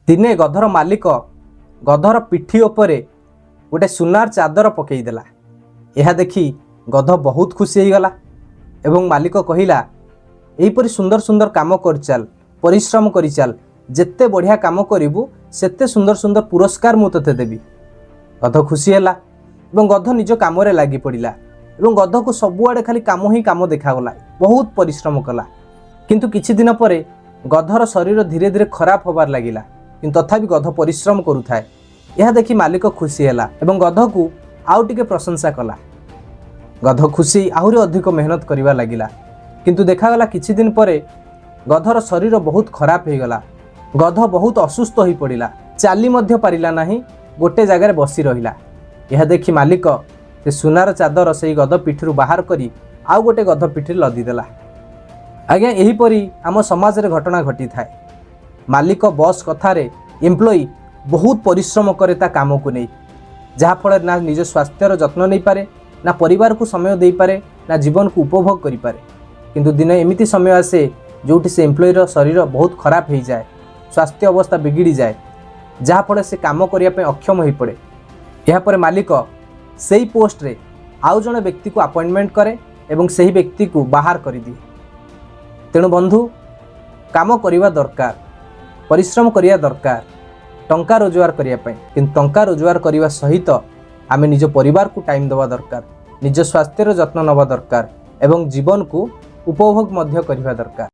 दिने गधर मालिक गधर पिठी उपरे गोटे सुनार चादर पकईदेला। यह देखि गध बहुत खुशी हो गला एवं मालिक कहिला एहीपरि सुंदर सुंदर काम कर चल, परिश्रम कर चल, जेते बढ़िया काम करिबु सेते सुंदर सुंदर पुरस्कार मु तते देबी। गध खुशी हैला एवं गध निज काम रे लागि पड़िला एवं गध को सबुआडे खाली काम ही काम देखागला, बहुत परिश्रम कला। किंतु किछि दिन परे गधर शरीर धीरे धीरे खराब होबार लागिला, किंतु तथापि गध परिश्रम करुथाए। यह देखि मालिक खुशी हैला एवं गध को आउ टिके प्रशंसा कला। गध खुशी आहुरी अधिक मेहनत करिवा लागिला, किंतु देखागला किछि दिन परे गधर शरीर बहुत खराब हो गला। गध बहुत असुस्थ हो पड़िला, चाली मध्य पारिला नाही, गोटे जगार बसी रहिला। यह देखि मालिक से सुनार चादर से गध पिठी बाहर करी आउ गोटे गध पिठी लदिदेला। आज्ञा एहीपरि आम समाज रे घटना घटी थाए। मालिक बॉस कथारे एम्प्लॉई बहुत परिश्रम करे ता काम को नहीं, जहाँ फल ना निज स्वास्थ्यर जत्न नहीं पारे, ना परिवार को समय दे पारे, ना जीवन को उपभोग करि पारे। किंतु दिन एमिति समय आसे जोठी से एम्प्लॉयर शरीर बहुत खराब हो जाए, स्वास्थ्य अवस्था बिगिड़ी जाए, जहाँ फल से काम करने अक्षम हो पड़े। यापर मालिक सही पोस्ट रे आउ जने व्यक्ति को अपॉइंटमेंट करे एवं सही व्यक्ति को बाहर कर दिए। तेणु बंधु काम करवा दरकार, परिश्रम करिया दरकार टंका रोजगार करिया पई, किंतु टंका रोजगार करने सहित आमे निज परिवार को टाइम देवा दरकार, निज स्वास्थ्यर जत्न नवा दरकार एवं जीवन को उपभोग मध्य करवा दरकार।